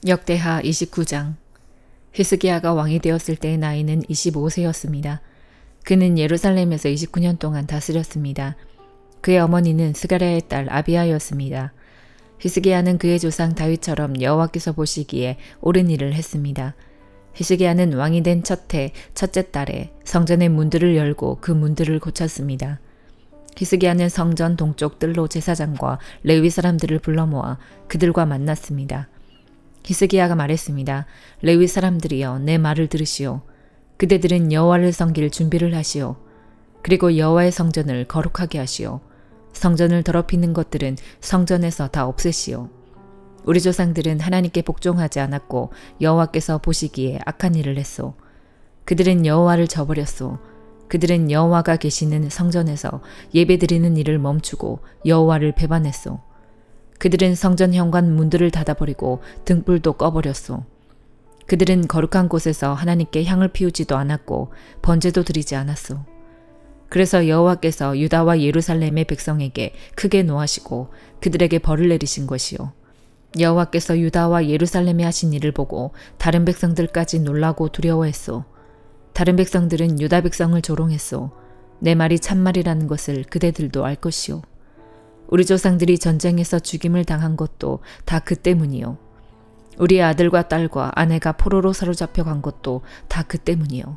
역대하 29장. 히스기야가 왕이 되었을 때의 나이는 25세였습니다. 그는 예루살렘에서 29년 동안 다스렸습니다. 그의 어머니는 스가랴의 딸 아비야였습니다. 히스기야는 그의 조상 다윗처럼 여호와께서 보시기에 옳은 일을 했습니다. 히스기야는 왕이 된 첫째 달에 성전의 문들을 열고 그 문들을 고쳤습니다. 히스기야는 성전 동쪽 뜰로 제사장과 레위 사람들을 불러 모아 그들과 만났습니다. 히스기야가 말했습니다. 레위 사람들이여, 내 말을 들으시오. 그대들은 여호와를 섬길 준비를 하시오. 그리고 여호와의 성전을 거룩하게 하시오. 성전을 더럽히는 것들은 성전에서 다 없애시오. 우리 조상들은 하나님께 복종하지 않았고 여호와께서 보시기에 악한 일을 했소. 그들은 여호와를 저버렸소. 그들은 여호와가 계시는 성전에서 예배드리는 일을 멈추고 여호와를 배반했소. 그들은 성전 현관 문들을 닫아버리고 등불도 꺼버렸소. 그들은 거룩한 곳에서 하나님께 향을 피우지도 않았고 번제도 드리지 않았소. 그래서 여호와께서 유다와 예루살렘의 백성에게 크게 노하시고 그들에게 벌을 내리신 것이요. 여호와께서 유다와 예루살렘에 하신 일을 보고 다른 백성들까지 놀라고 두려워했소. 다른 백성들은 유다 백성을 조롱했소. 내 말이 참말이라는 것을 그대들도 알 것이요. 우리 조상들이 전쟁에서 죽임을 당한 것도 다 그 때문이요. 우리의 아들과 딸과 아내가 포로로 사로잡혀 간 것도 다 그 때문이요.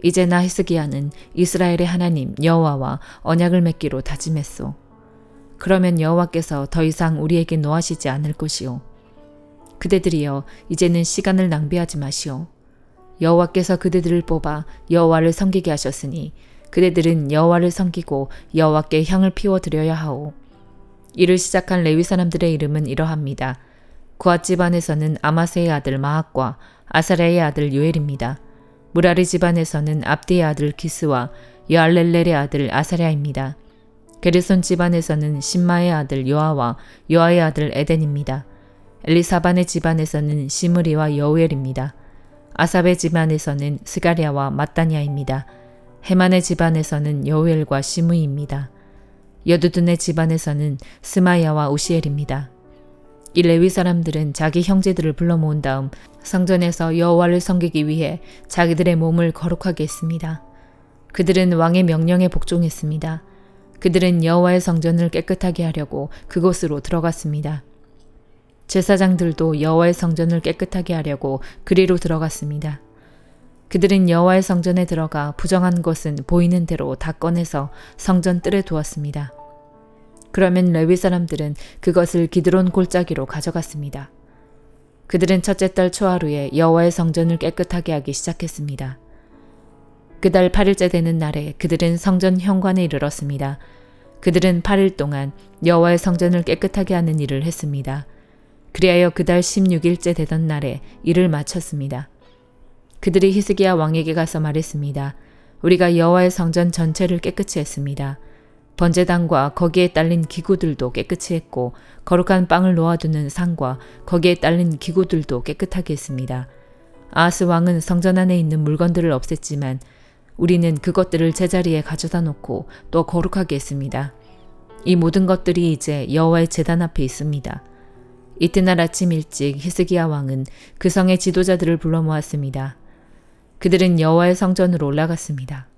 이제 나 히스기야는 이스라엘의 하나님 여호와와 언약을 맺기로 다짐했소. 그러면 여호와께서 더 이상 우리에게 노하시지 않을 것이요. 그대들이여, 이제는 시간을 낭비하지 마시오. 여호와께서 그대들을 뽑아 여호와를 섬기게 하셨으니 그대들은 여호와를 섬기고 여호와께 향을 피워 드려야 하오. 이를 시작한 레위 사람들의 이름은 이러합니다. 구앗 집안에서는 아마세의 아들 마학과 아사랴의 아들 요엘입니다. 무라리 집안에서는 압디의 아들 기스와 여알렐렐의 아들 아사랴입니다. 게르손 집안에서는 심마의 아들 요아와 요아의 아들 에덴입니다. 엘리사반의 집안에서는 시므리와 여우엘입니다. 아삽의 집안에서는 스가랴와 마따니아입니다. 헤만의 집안에서는 여우엘과 시므이입니다. 여두둔의 집안에서는 스마야와 우시엘입니다. 이 레위 사람들은 자기 형제들을 불러 모은 다음 성전에서 여호와를 섬기기 위해 자기들의 몸을 거룩하게 했습니다. 그들은 왕의 명령에 복종했습니다. 그들은 여호와의 성전을 깨끗하게 하려고 그곳으로 들어갔습니다. 제사장들도 여호와의 성전을 깨끗하게 하려고 그리로 들어갔습니다. 그들은 여호와의 성전에 들어가 부정한 것은 보이는 대로 다 꺼내서 성전 뜰에 두었습니다. 그러면 레위 사람들은 그것을 기드론 골짜기로 가져갔습니다. 그들은 첫째 달 초하루에 여호와의 성전을 깨끗하게 하기 시작했습니다. 그달 8일째 되는 날에 그들은 성전 현관에 이르렀습니다. 그들은 8일 동안 여호와의 성전을 깨끗하게 하는 일을 했습니다. 그리하여 그달 16일째 되던 날에 일을 마쳤습니다. 그들이 히스기야 왕에게 가서 말했습니다. 우리가 여호와의 성전 전체를 깨끗이 했습니다. 번제단과 거기에 딸린 기구들도 깨끗이 했고 거룩한 빵을 놓아두는 상과 거기에 딸린 기구들도 깨끗하게 했습니다. 아하스 왕은 성전 안에 있는 물건들을 없앴지만 우리는 그것들을 제자리에 가져다 놓고 또 거룩하게 했습니다. 이 모든 것들이 이제 여호와의 제단 앞에 있습니다. 이튿날 아침 일찍 히스기야 왕은 그 성의 지도자들을 불러 모았습니다. 그들은 여호와의 성전으로 올라갔습니다.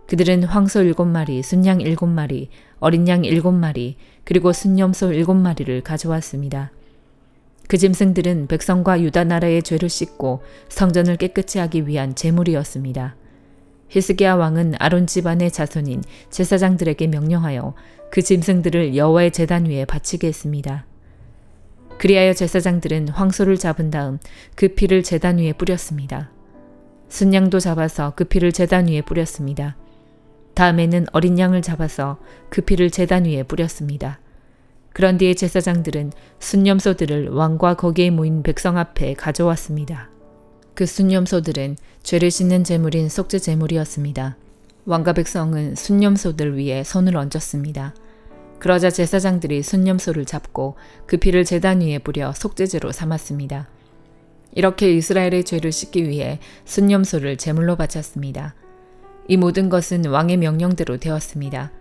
그들은 황소 7마리, 순양 7마리, 어린 양 7마리, 그리고 순염소 7마리를 가져왔습니다. 그 짐승들은 백성과 유다 나라의 죄를 씻고 성전을 깨끗이 하기 위한 제물이었습니다. 히스기야 왕은 아론 집안의 자손인 제사장들에게 명령하여 그 짐승들을 여호와의 제단 위에 바치게 했습니다. 그리하여 제사장들은 황소를 잡은 다음 그 피를 제단 위에 뿌렸습니다. 순양도 잡아서 그 피를 제단 위에 뿌렸습니다. 다음에는 어린 양을 잡아서 그 피를 제단 위에 뿌렸습니다. 그런 뒤에 제사장들은 순염소들을 왕과 거기에 모인 백성 앞에 가져왔습니다. 그 순염소들은 죄를 씻는 제물인 속죄 제물이었습니다. 왕과 백성은 순염소들 위에 손을 얹었습니다. 그러자 제사장들이 순염소를 잡고 그 피를 제단 위에 뿌려 속죄제로 삼았습니다. 이렇게 이스라엘의 죄를 씻기 위해 순염소를 제물로 바쳤습니다. 이 모든 것은 왕의 명령대로 되었습니다.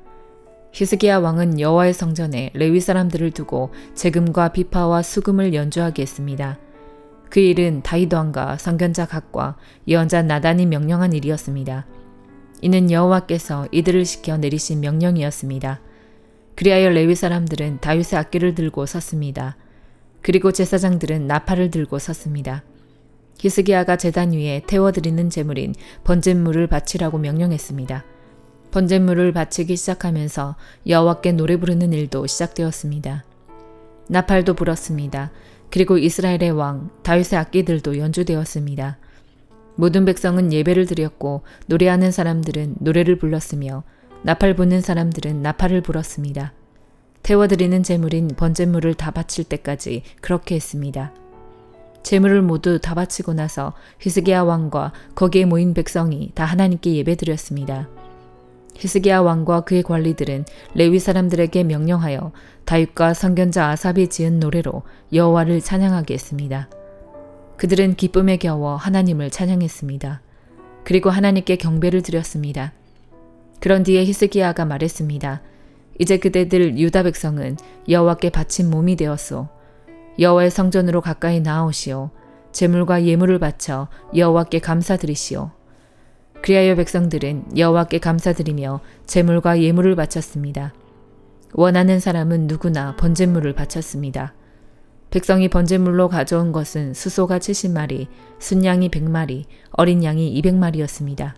히스기야 왕은 여호와의 성전에 레위 사람들을 두고 제금과 비파와 수금을 연주하게 했습니다. 그 일은 다윗 왕과 선견자 각과 예언자 나단이 명령한 일이었습니다. 이는 여호와께서 이들을 시켜 내리신 명령이었습니다. 그리하여 레위 사람들은 다윗의 악기를 들고 섰습니다. 그리고 제사장들은 나팔을 들고 섰습니다. 히스기야가 제단 위에 태워드리는 제물인 번제물을 바치라고 명령했습니다. 번제물을 바치기 시작하면서 여호와께 노래 부르는 일도 시작되었습니다. 나팔도 불었습니다. 그리고 이스라엘의 왕 다윗의 악기들도 연주되었습니다. 모든 백성은 예배를 드렸고 노래하는 사람들은 노래를 불렀으며 나팔 부는 사람들은 나팔을 불었습니다. 태워드리는 제물인 번제물을 다 바칠 때까지 그렇게 했습니다. 제물을 모두 다 바치고 나서 히스기야 왕과 거기에 모인 백성이 다 하나님께 예배드렸습니다. 히스기야 왕과 그의 관리들은 레위 사람들에게 명령하여 다윗과 선견자 아삽이 지은 노래로 여호와를 찬양하게 했습니다. 그들은 기쁨에 겨워 하나님을 찬양했습니다. 그리고 하나님께 경배를 드렸습니다. 그런 뒤에 히스기야가 말했습니다. 이제 그대들 유다 백성은 여호와께 바친 몸이 되었소. 여호와의 성전으로 가까이 나아오시오. 제물과 예물을 바쳐 여호와께 감사드리시오. 그리하여 백성들은 여호와께 감사드리며 제물과 예물을 바쳤습니다. 원하는 사람은 누구나 번제물을 바쳤습니다. 백성이 번제물로 가져온 것은 수소가 70마리, 순양이 100마리, 어린 양이 200마리였습니다.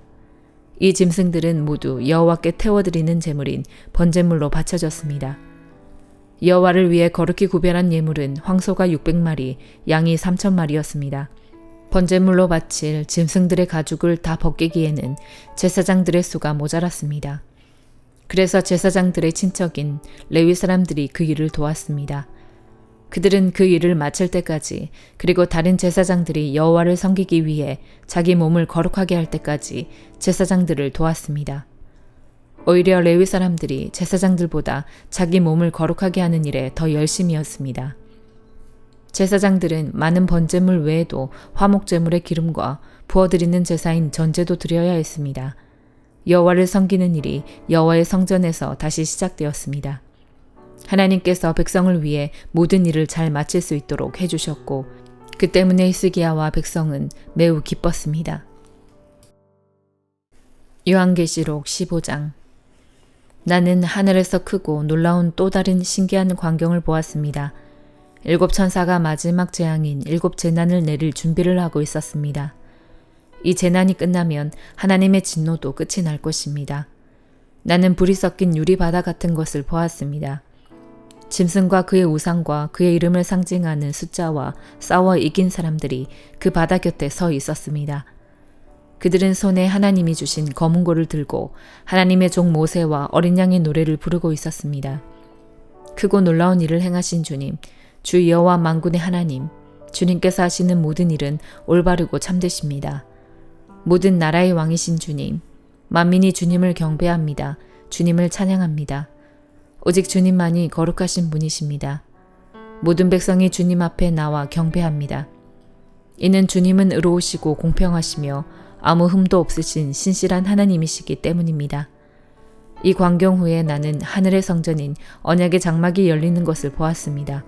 이 짐승들은 모두 여호와께 태워드리는 제물인 번제물로 바쳐졌습니다. 여호와를 위해 거룩히 구별한 예물은 황소가 600마리, 양이 3000마리였습니다. 번제물로 바칠 짐승들의 가죽을 다 벗기기에는 제사장들의 수가 모자랐습니다. 그래서 제사장들의 친척인 레위 사람들이 그 일을 도왔습니다. 그들은 그 일을 마칠 때까지 그리고 다른 제사장들이 여호와를 섬기기 위해 자기 몸을 거룩하게 할 때까지 제사장들을 도왔습니다. 오히려 레위 사람들이 제사장들보다 자기 몸을 거룩하게 하는 일에 더 열심이었습니다. 제사장들은 많은 번제물 외에도 화목제물의 기름과 부어드리는 제사인 전제도 드려야 했습니다. 여호와를 섬기는 일이 여호와의 성전에서 다시 시작되었습니다. 하나님께서 백성을 위해 모든 일을 잘 마칠 수 있도록 해주셨고 그 때문에 히스기야와 백성은 매우 기뻤습니다. 요한계시록 15장. 나는 하늘에서 크고 놀라운 또 다른 신기한 광경을 보았습니다. 7 천사가 마지막 재앙인 7 재난을 내릴 준비를 하고 있었습니다. 이 재난이 끝나면 하나님의 진노도 끝이 날 것입니다. 나는 불이 섞인 유리바다 같은 것을 보았습니다. 짐승과 그의 우상과 그의 이름을 상징하는 숫자와 싸워 이긴 사람들이 그 바다 곁에 서 있었습니다. 그들은 손에 하나님이 주신 검은고를 들고 하나님의 종 모세와 어린 양의 노래를 부르고 있었습니다. 크고 놀라운 일을 행하신 주님, 주 여호와 만군의 하나님, 주님께서 하시는 모든 일은 올바르고 참되십니다. 모든 나라의 왕이신 주님, 만민이 주님을 경배합니다. 주님을 찬양합니다. 오직 주님만이 거룩하신 분이십니다. 모든 백성이 주님 앞에 나와 경배합니다. 이는 주님은 의로우시고 공평하시며 아무 흠도 없으신 신실한 하나님이시기 때문입니다. 이 광경 후에 나는 하늘의 성전인 언약의 장막이 열리는 것을 보았습니다.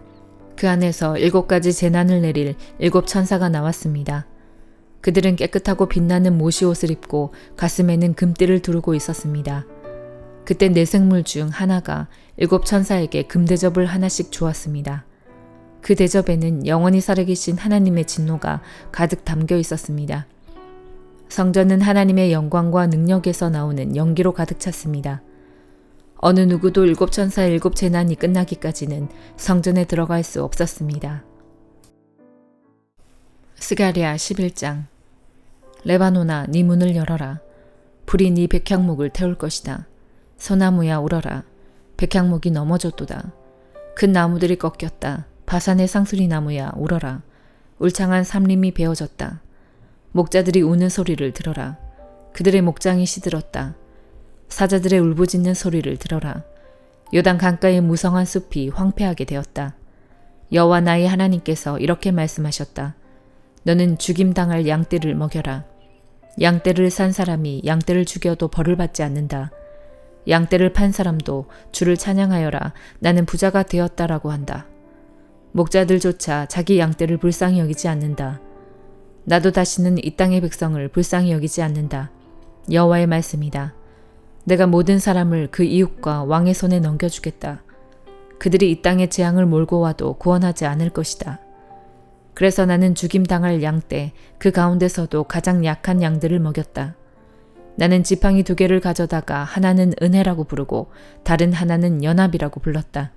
그 안에서 7가지 재난을 내릴 7 천사가 나왔습니다. 그들은 깨끗하고 빛나는 모시옷을 입고 가슴에는 금띠를 두르고 있었습니다. 그때 네 생물 중 하나가 7 천사에게 금대접을 하나씩 주었습니다. 그 대접에는 영원히 살아계신 하나님의 진노가 가득 담겨 있었습니다. 성전은 하나님의 영광과 능력에서 나오는 연기로 가득 찼습니다. 어느 누구도 7 천사의 7 재난이 끝나기까지는 성전에 들어갈 수 없었습니다. 스가랴 11장. 레바논아, 네 문을 열어라. 불이 네 백향목을 태울 것이다. 소나무야 울어라. 백향목이 넘어졌도다. 큰 나무들이 꺾였다. 바산의 상수리 나무야 울어라. 울창한 삼림이 베어졌다. 목자들이 우는 소리를 들어라. 그들의 목장이 시들었다. 사자들의 울부짖는 소리를 들어라. 요단 강가의 무성한 숲이 황폐하게 되었다. 여호와 나의 하나님께서 이렇게 말씀하셨다. 너는 죽임당할 양떼를 먹여라. 양떼를 산 사람이 양떼를 죽여도 벌을 받지 않는다. 양떼를 판 사람도 주를 찬양하여라. 나는 부자가 되었다라고 한다. 목자들조차 자기 양떼를 불쌍히 여기지 않는다. 나도 다시는 이 땅의 백성을 불쌍히 여기지 않는다. 여호와의 말씀이다. 내가 모든 사람을 그 이웃과 왕의 손에 넘겨주겠다. 그들이 이 땅의 재앙을 몰고 와도 구원하지 않을 것이다. 그래서 나는 죽임당할 양떼 그 가운데서도 가장 약한 양들을 먹였다. 나는 지팡이 2개를 가져다가 하나는 은혜라고 부르고 다른 하나는 연합이라고 불렀다.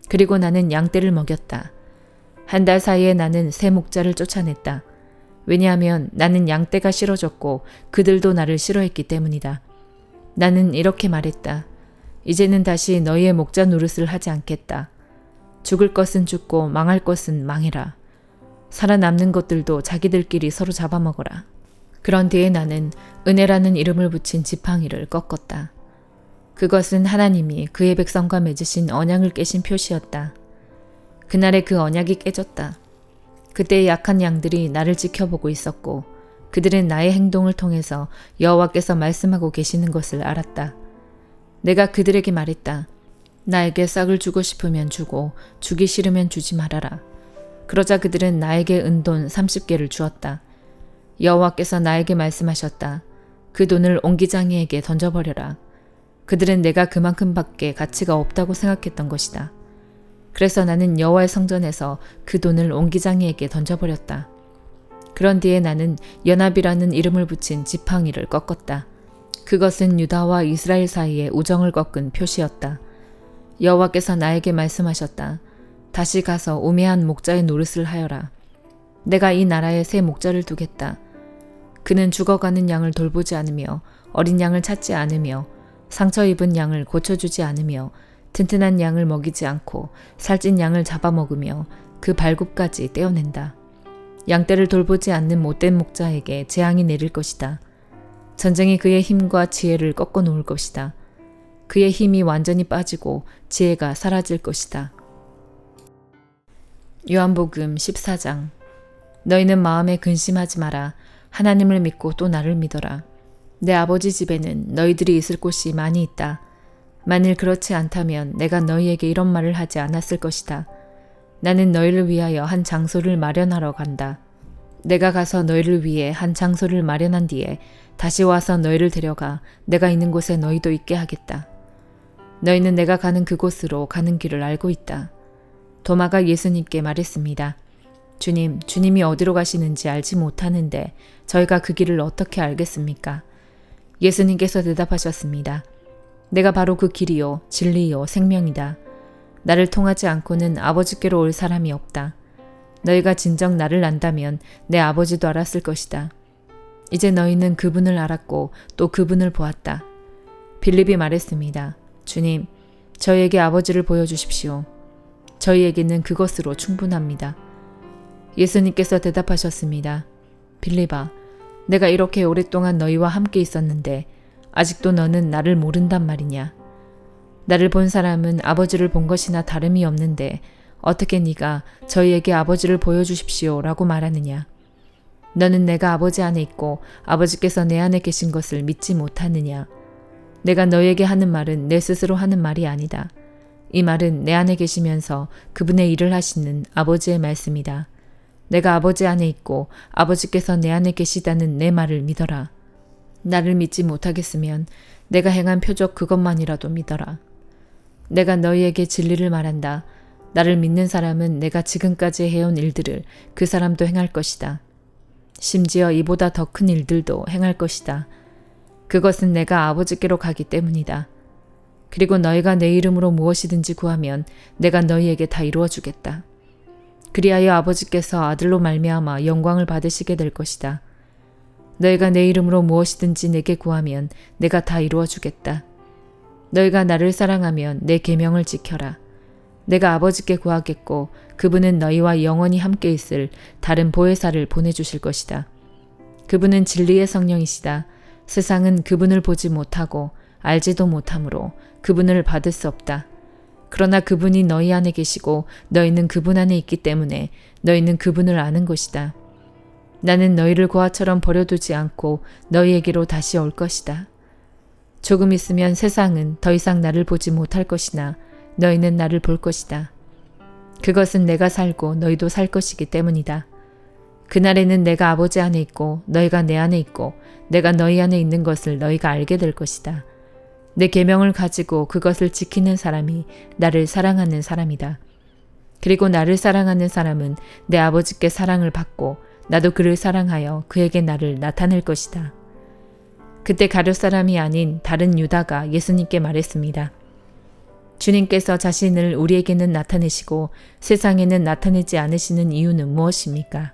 그리고 나는 양떼를 먹였다. 1달 사이에 나는 새 목자를 쫓아냈다. 왜냐하면 나는 양떼가 싫어졌고 그들도 나를 싫어했기 때문이다. 나는 이렇게 말했다. 이제는 다시 너희의 목자 노릇을 하지 않겠다. 죽을 것은 죽고 망할 것은 망해라. 살아남는 것들도 자기들끼리 서로 잡아먹어라. 그런 뒤에 나는 은혜라는 이름을 붙인 지팡이를 꺾었다. 그것은 하나님이 그의 백성과 맺으신 언약을 깨신 표시였다. 그날에 그 언약이 깨졌다. 그때 약한 양들이 나를 지켜보고 있었고 그들은 나의 행동을 통해서 여호와께서 말씀하고 계시는 것을 알았다. 내가 그들에게 말했다. 나에게 싹을 주고 싶으면 주고 주기 싫으면 주지 말아라. 그러자 그들은 나에게 은돈 30개를 주었다. 여호와께서 나에게 말씀하셨다. 그 돈을 옹기장이에게 던져버려라. 그들은 내가 그만큼밖에 가치가 없다고 생각했던 것이다. 그래서 나는 여호와의 성전에서 그 돈을 옹기장이에게 던져버렸다. 그런 뒤에 나는 연합이라는 이름을 붙인 지팡이를 꺾었다. 그것은 유다와 이스라엘 사이의 우정을 꺾은 표시였다. 여호와께서 나에게 말씀하셨다. 다시 가서 우매한 목자의 노릇을 하여라. 내가 이 나라에 새 목자를 두겠다. 그는 죽어가는 양을 돌보지 않으며 어린 양을 찾지 않으며 상처 입은 양을 고쳐주지 않으며 튼튼한 양을 먹이지 않고 살찐 양을 잡아먹으며 그 발굽까지 떼어낸다. 양떼를 돌보지 않는 못된 목자에게 재앙이 내릴 것이다. 전쟁이 그의 힘과 지혜를 꺾어 놓을 것이다. 그의 힘이 완전히 빠지고 지혜가 사라질 것이다. 요한복음 14장. 너희는 마음에 근심하지 마라. 하나님을 믿고 또 나를 믿어라. 내 아버지 집에는 너희들이 있을 곳이 많이 있다. 만일 그렇지 않다면 내가 너희에게 이런 말을 하지 않았을 것이다. 나는 너희를 위하여 한 장소를 마련하러 간다. 내가 가서 너희를 위해 한 장소를 마련한 뒤에 다시 와서 너희를 데려가 내가 있는 곳에 너희도 있게 하겠다. 너희는 내가 가는 그곳으로 가는 길을 알고 있다. 도마가 예수님께 말했습니다. 주님, 주님이 어디로 가시는지 알지 못하는데 저희가 그 길을 어떻게 알겠습니까? 예수님께서 대답하셨습니다. 내가 바로 그 길이요, 진리요, 생명이다. 나를 통하지 않고는 아버지께로 올 사람이 없다. 너희가 진정 나를 안다면 내 아버지도 알았을 것이다. 이제 너희는 그분을 알았고 또 그분을 보았다. 빌립이 말했습니다. 주님, 저희에게 아버지를 보여주십시오. 저희에게는 그것으로 충분합니다. 예수님께서 대답하셨습니다. 빌립아, 내가 이렇게 오랫동안 너희와 함께 있었는데 아직도 너는 나를 모른단 말이냐. 나를 본 사람은 아버지를 본 것이나 다름이 없는데 어떻게 네가 저희에게 아버지를 보여주십시오 라고 말하느냐. 너는 내가 아버지 안에 있고 아버지께서 내 안에 계신 것을 믿지 못하느냐. 내가 너희에게 하는 말은 내 스스로 하는 말이 아니다. 이 말은 내 안에 계시면서 그분의 일을 하시는 아버지의 말씀이다. 내가 아버지 안에 있고 아버지께서 내 안에 계시다는 내 말을 믿어라. 나를 믿지 못하겠으면 내가 행한 표적 그것만이라도 믿어라. 내가 너희에게 진리를 말한다. 나를 믿는 사람은 내가 지금까지 해온 일들을 그 사람도 행할 것이다. 심지어 이보다 더 큰 일들도 행할 것이다. 그것은 내가 아버지께로 가기 때문이다. 그리고 너희가 내 이름으로 무엇이든지 구하면 내가 너희에게 다 이루어 주겠다. 그리하여 아버지께서 아들로 말미암아 영광을 받으시게 될 것이다. 너희가 내 이름으로 무엇이든지 내게 구하면 내가 다 이루어 주겠다. 너희가 나를 사랑하면 내 계명을 지켜라. 내가 아버지께 구하겠고 그분은 너희와 영원히 함께 있을 다른 보혜사를 보내주실 것이다. 그분은 진리의 성령이시다. 세상은 그분을 보지 못하고 알지도 못하므로 그분을 받을 수 없다. 그러나 그분이 너희 안에 계시고 너희는 그분 안에 있기 때문에 너희는 그분을 아는 것이다. 나는 너희를 고아처럼 버려두지 않고 너희에게로 다시 올 것이다. 조금 있으면 세상은 더 이상 나를 보지 못할 것이나 너희는 나를 볼 것이다. 그것은 내가 살고 너희도 살 것이기 때문이다. 그날에는 내가 아버지 안에 있고 너희가 내 안에 있고 내가 너희 안에 있는 것을 너희가 알게 될 것이다. 내 계명을 가지고 그것을 지키는 사람이 나를 사랑하는 사람이다. 그리고 나를 사랑하는 사람은 내 아버지께 사랑을 받고 나도 그를 사랑하여 그에게 나를 나타낼 것이다. 그때 가룟 사람이 아닌 다른 유다가 예수님께 말했습니다. 주님께서 자신을 우리에게는 나타내시고 세상에는 나타내지 않으시는 이유는 무엇입니까?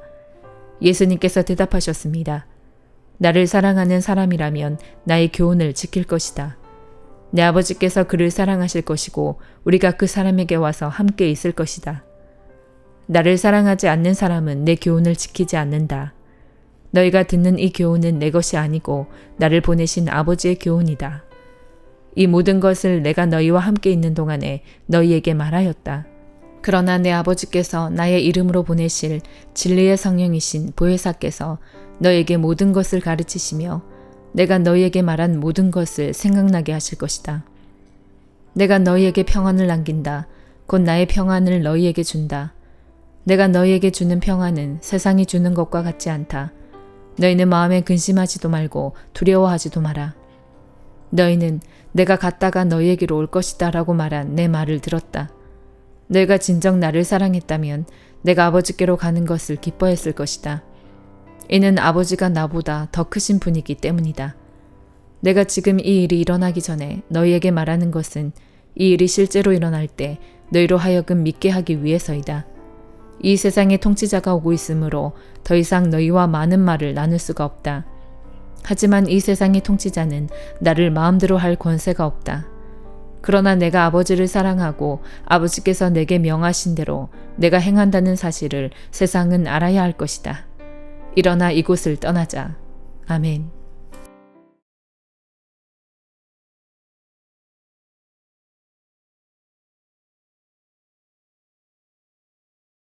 예수님께서 대답하셨습니다. 나를 사랑하는 사람이라면 나의 교훈을 지킬 것이다. 내 아버지께서 그를 사랑하실 것이고 우리가 그 사람에게 와서 함께 있을 것이다. 나를 사랑하지 않는 사람은 내 교훈을 지키지 않는다. 너희가 듣는 이 교훈은 내 것이 아니고 나를 보내신 아버지의 교훈이다. 이 모든 것을 내가 너희와 함께 있는 동안에 너희에게 말하였다. 그러나 내 아버지께서 나의 이름으로 보내실 진리의 성령이신 보혜사께서 너희에게 모든 것을 가르치시며 내가 너희에게 말한 모든 것을 생각나게 하실 것이다. 내가 너희에게 평안을 남긴다. 곧 나의 평안을 너희에게 준다. 내가 너희에게 주는 평안은 세상이 주는 것과 같지 않다. 너희는 마음에 근심하지도 말고 두려워하지도 마라. 너희는 내가 갔다가 너희에게로 올 것이다 라고 말한 내 말을 들었다. 너희가 진정 나를 사랑했다면 내가 아버지께로 가는 것을 기뻐했을 것이다. 이는 아버지가 나보다 더 크신 분이기 때문이다. 내가 지금 이 일이 일어나기 전에 너희에게 말하는 것은 이 일이 실제로 일어날 때 너희로 하여금 믿게 하기 위해서이다. 이 세상의 통치자가 오고 있으므로 더 이상 너희와 많은 말을 나눌 수가 없다. 하지만 이 세상의 통치자는 나를 마음대로 할 권세가 없다. 그러나 내가 아버지를 사랑하고 아버지께서 내게 명하신 대로 내가 행한다는 사실을 세상은 알아야 할 것이다. 일어나 이곳을 떠나자. 아멘.